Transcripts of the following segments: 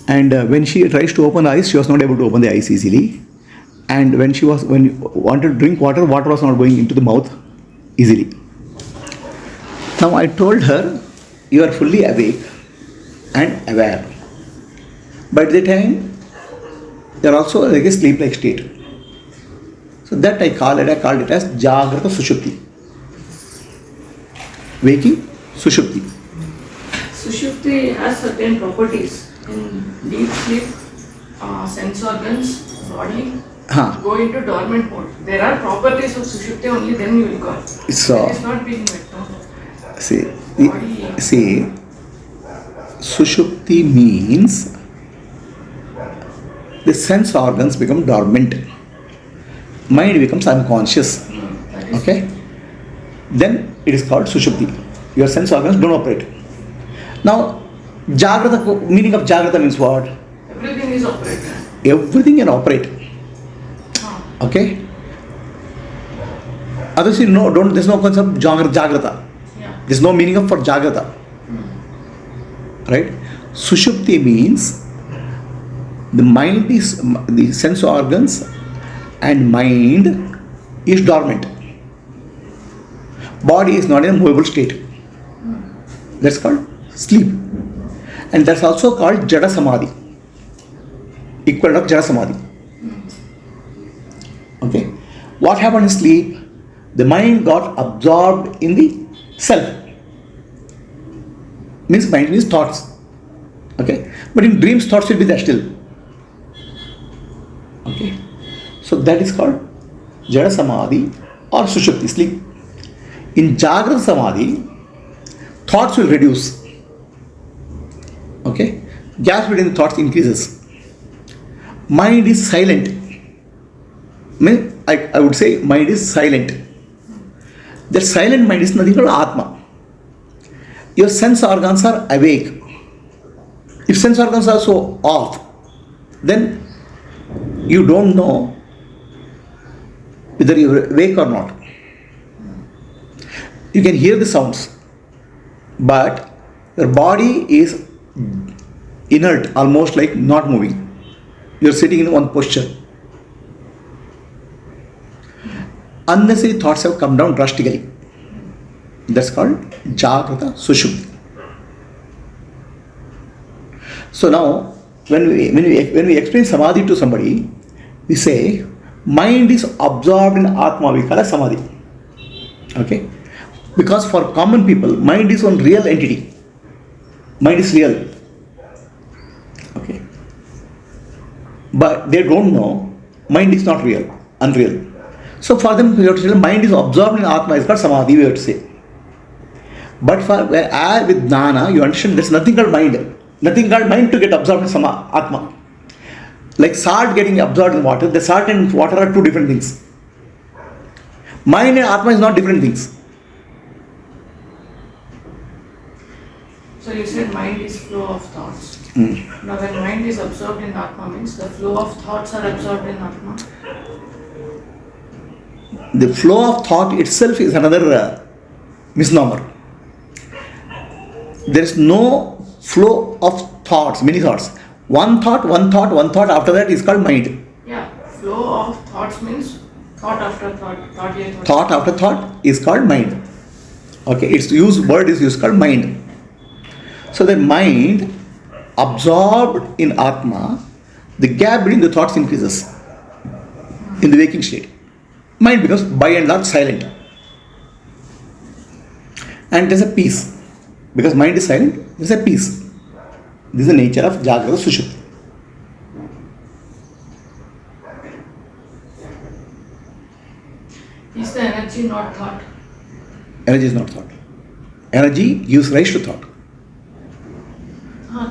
And when she tries to open the eyes, she was not able to open the eyes easily. And when you wanted to drink water, water was not going into the mouth easily. Now I told her, you are fully awake and aware. But at the time, you are also like a sleep-like state. So that I called it as Jagrut Sushupti. Waking Sushupti. Sushupti has certain properties. In deep sleep, sense organs, body go into dormant mode. There are properties of Sushupti, only then you will go. So, it is not being met. No? See, Sushupti means the sense organs become dormant. Mind becomes unconscious. Okay? Then it is called Sushupti. Your sense organs don't operate. Now, Jagrata, meaning of Jagrata means what? Everything is operated. Everything can operate. Okay? Others, there's no concept of Jagrata. Yeah. There's no meaning for Jagrata. Right? Sushupti means the mind is, the sense organs and mind is dormant. Body is not in a movable state. That's called sleep. And that's also called Jada Samadhi. Equivalent of Jada Samadhi. Okay. What happened in sleep? The mind got absorbed in the self. Means mind is thoughts. Okay. But in dreams, thoughts will be there still. Okay. So that is called Jada Samadhi or Sushupti, sleep. In Jagrut Samadhi, thoughts will reduce. Okay? Gap between the thoughts increases. Mind is silent. I would say mind is silent. That silent mind is nothing called Atma. Your sense organs are awake. If sense organs are so off, then you don't know whether you are awake or not. You can hear the sounds, but your body is inert, almost like not moving. You are sitting in one posture. Unnecessary thoughts have come down drastically. That's called Jagrata Sushupti. So now, when we explain Samadhi to somebody, we say mind is absorbed in Atma. We call it Samadhi. Okay? Because for common people, mind is one real entity. Mind is real. Okay. But they don't know mind is not real, unreal. So for them, we have to say mind is absorbed in Atma, is called Samadhi, we have to say. But for with Jnana, you understand there's nothing called mind. Nothing called mind to get absorbed in Atma. Like salt getting absorbed in water, the salt and water are two different things. Mind and Atma is not different things. So you said mind is flow of thoughts. Now when mind is absorbed in Atma, means the flow of thoughts are absorbed in Atma. The flow of thought itself is another misnomer. There is no flow of thoughts, many thoughts. One thought, after that is called mind. Yeah, flow of thoughts means thought after thought, thought after thought is called mind. Okay, word is used called mind. So that mind absorbed in Atma, the gap between the thoughts increases in the waking state. Mind becomes by and large silent. And there's a peace. Because mind is silent, there's a peace. This is the nature of Jagrut Sushupti. Is the energy not thought? Energy is not thought. Energy gives rise to thought.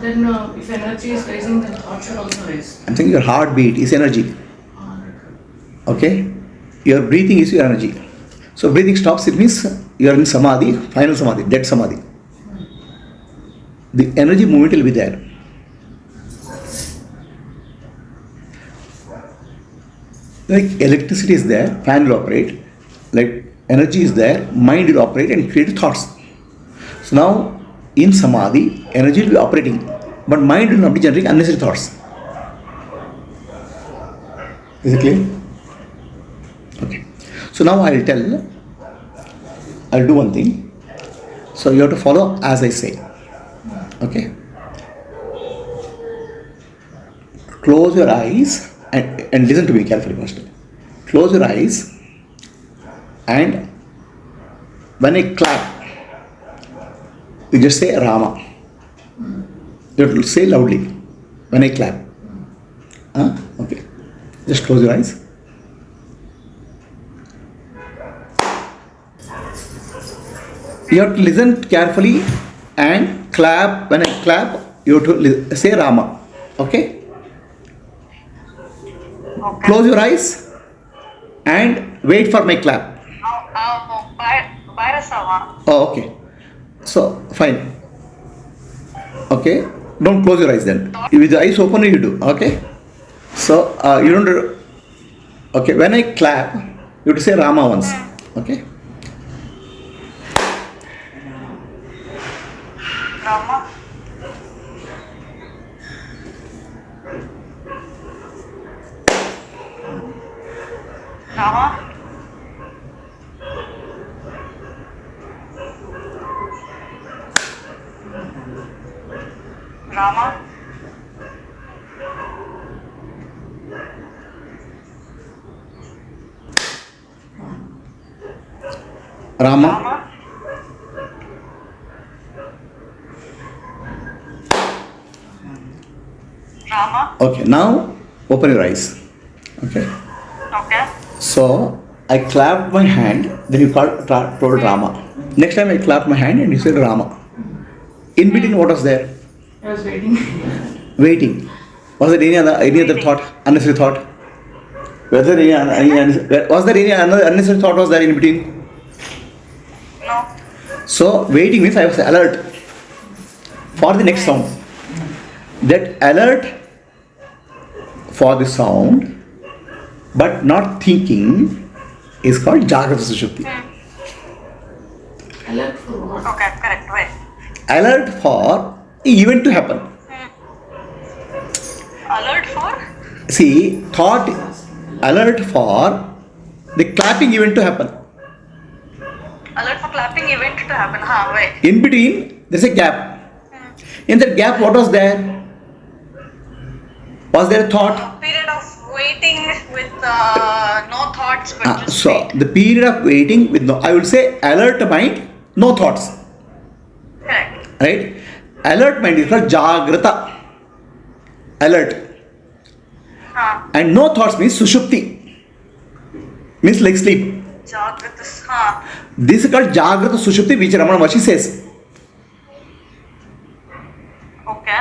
Then if energy is rising, then thought should also rise. I'm saying your heartbeat is energy. Okay? Your breathing is your energy. So breathing stops, it means you are in Samadhi, final Samadhi, dead Samadhi. The energy movement will be there. Like electricity is there, fan will operate. Like energy is there, mind will operate and create thoughts. So now in Samadhi, energy will be operating. but mind will not be generating unnecessary thoughts. Is it clear? Okay. So now I'll do one thing. So you have to follow as I say. Okay. Close your eyes and listen to me carefully first. Close your eyes, and when I clap, you just say Rama. You have to say loudly when I clap. Okay. Just close your eyes. You have to listen carefully and clap. When I clap, you have to say Rama. Okay? Close your eyes and wait for my clap. Oh, okay. So, fine. Okay. Don't close your eyes then. With the eyes open, you do. Okay? So, you don't do. Okay. When I clap, you have to say Rama once. Okay? Rama. Rama. Rama. Rama. Rama. Rama. Okay. Now, open your eyes. Okay? Okay. So, I clapped my hand, then you told Rama. Next time I clapped my hand and you said Rama. In between, what was there? I was waiting. Waiting. Was there any other thought, unnecessary thought? Was there any another unnecessary thought was there in between? No. So, waiting means I was alert for the next sound. That alert for the sound but not thinking is called Jagrut Sushupti. Alert for what? Okay, correct. Wait. Alert for the event to happen. Alert for? See, thought alert for the clapping event to happen. Alert for clapping event to happen. Wait. In between, there's a gap. In that gap, what was there? Was there a thought? Period of waiting with no thoughts, but just So, wait. the period of waiting with no, I would say alert mind, no thoughts. Correct. Right? Alert mind is called Jagruta. Alert. And no thoughts means Sushupti. Means like sleep. Jagrut. This is called Jagrut Sushupti, which Ramana Maharshi says. Okay.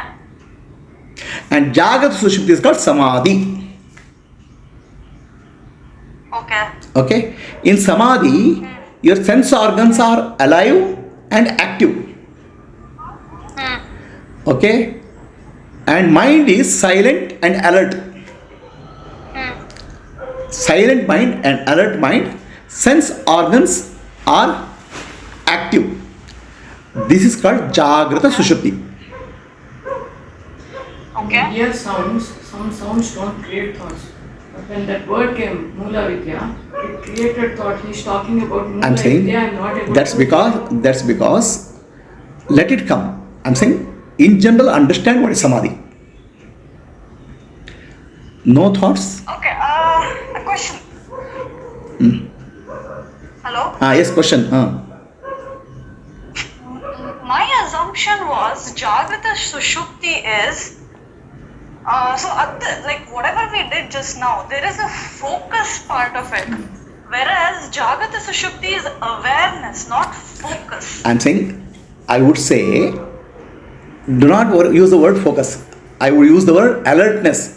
And Jagrut Sushupti is called Samadhi. Okay. Okay? In Samadhi, your sense organs are alive and active. Okay? And mind is silent and alert. Silent mind and alert mind, sense organs are active. This is called Jagrut Sushupti. Okay. Hear sounds, some sounds don't create thoughts. But when that word came, Mula Vidya, it created thought. He's talking about Mula I'm saying Vidya, I'm not able that's to... because let it come. I'm saying in general understand what is Samadhi. No thoughts? Okay. A question. Hello? Yes, question. My assumption was Jagrut Sushupti is so at like whatever we did just now, there is a focus part of it, whereas Jagrut Sushupti is awareness, not focus. I'm saying, I would say, do not use the word focus. I would use the word alertness.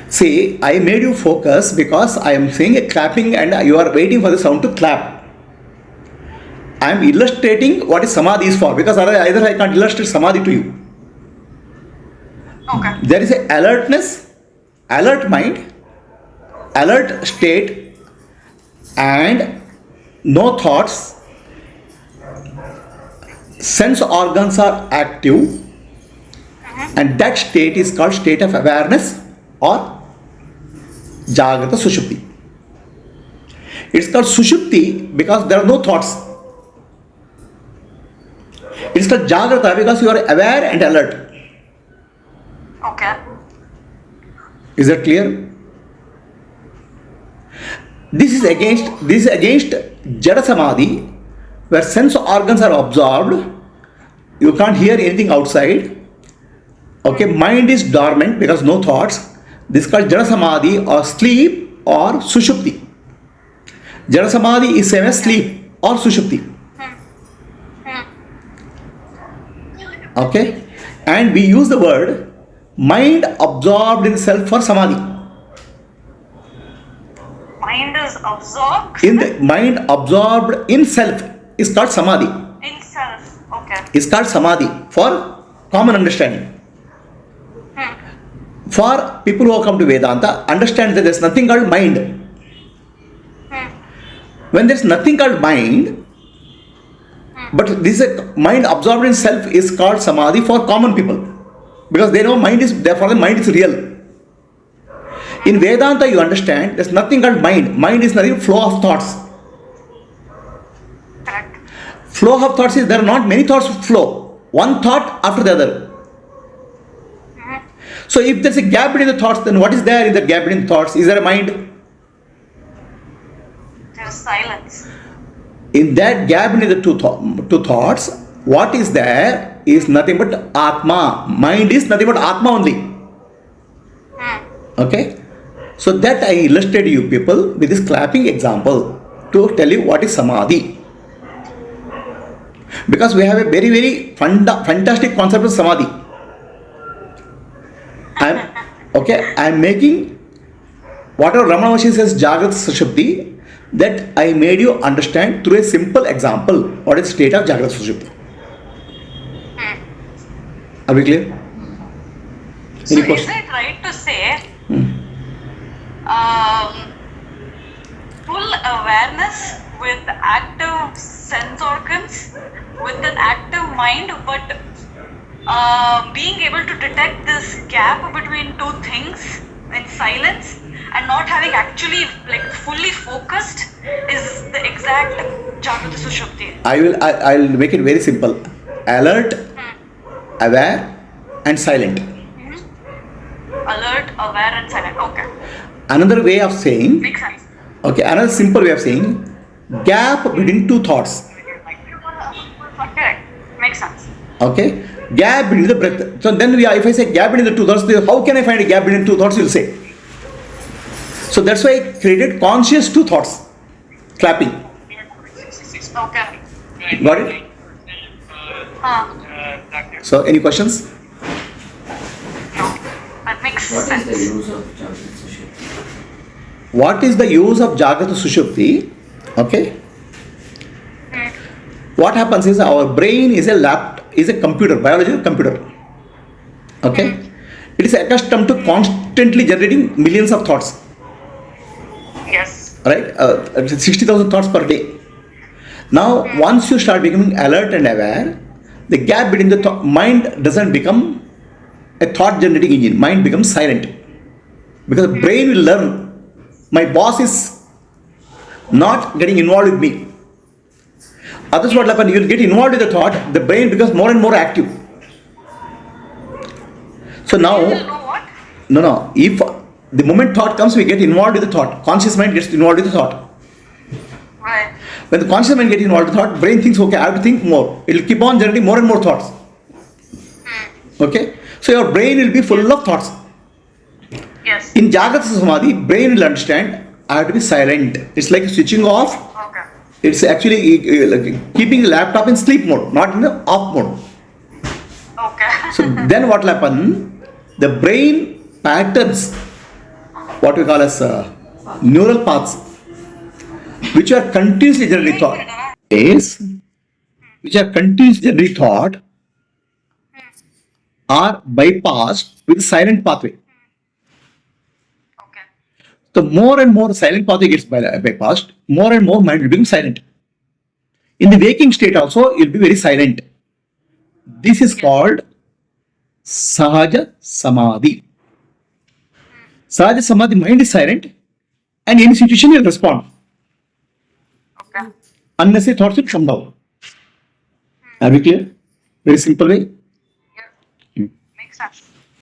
See, I made you focus because I am saying a clapping and you are waiting for the sound to clap. I am illustrating what is Samadhi is for, because either I can't illustrate Samadhi to you. Okay. There is a alertness, alert mind, alert state, and no thoughts. Sense organs are active, And that state is called state of awareness or Jagrut Sushupti. It's called Sushupti because there are no thoughts. It's called Jagruta because you are aware and alert. Okay. Is that clear? This is against Jada Samadhi, where sense organs are absorbed. You can't hear anything outside. Okay, mind is dormant because no thoughts. This is called Jada Samadhi or sleep or Sushupti. Jada Samadhi is same as sleep or Sushupti. Okay, and we use the word mind absorbed in self for Samadhi. Mind is absorbed? In the mind absorbed in self is called Samadhi. In self, okay. Is called Samadhi for common understanding. For people who have come to Vedanta, understand that there is nothing called mind. When there is nothing called mind, but this is a mind absorbed in self is called Samadhi for common people. Because they know mind is, therefore the mind is real. In Vedanta you understand there is nothing called mind. Mind is nothing, flow of thoughts. Correct. Flow of thoughts is there are not many thoughts flow. One thought after the other. So if there is a gap between the thoughts, then what is there in the gap between the thoughts? Is there a mind? There is silence. In that gap between the two thoughts, what is there is nothing but Atma. Mind is nothing but Atma only. Okay? So that I illustrated you people with this clapping example to tell you what is Samadhi. Because we have a very, very fantastic concept of Samadhi. I'm making whatever Ramana Maharshi says Jagrut Sushupti, that I made you understand through a simple example what is the state of Jagrut Sushupti. Are we clear? So is it right to say full awareness with active sense organs, with an active mind, but being able to detect this gap between two things in silence and not having actually like fully focused is the exact Jagrut Sushupti? I'll make it very simple. Alert, aware and silent. Alert, aware and silent. Okay. Another way of saying, Makes sense. okay, another simple way of saying, gap between two thoughts. Correct. Makes sense. Okay, gap between the breath. So then if I say gap between the two thoughts, how can I find a gap between two thoughts? You'll say. So that's why I created conscious two thoughts. Clapping. Okay. Got it? So any questions? No. That makes What sense. is the use of Jagrut Sushupti? What is the use of Jagrut Sushupti? Okay. What happens is our brain is a computer, biological computer. Okay. It is accustomed to constantly generating millions of thoughts. Yes. Right? 60,000 thoughts per day. Now, once you start becoming alert and aware, the gap between the mind doesn't become a thought generating engine. Mind becomes silent. Because the brain will learn. My boss is not getting involved with me. Others what happen, you will get involved with the thought, the brain becomes more and more active. So now, You will know what? no, if the moment thought comes, we get involved with the thought. Conscious mind gets involved with the thought. Right. When the conscious mind gets involved with the thought, brain thinks, okay, I have to think more. It will keep on generating more and more thoughts. Okay? So your brain will be full of thoughts. Yes. In Jagrut Samadhi, brain will understand, I have to be silent. It's like switching off. Okay. It's actually like keeping the laptop in sleep mode, not in the off mode. Okay. So then what will happen? The brain patterns, what we call as neural paths, which are continuously generating thought, which are continuously generating thought, are bypassed with silent pathway. Okay. So more and more silent pathway gets bypassed, more and more mind will become silent. In the waking state also, it will be very silent. This is called Sahaja Samadhi. Sahaja Samadhi, mind is silent, and any situation will respond. Okay. Unnecessary thoughts will come down. Are we clear? Very simple way. Yeah. Makes sense.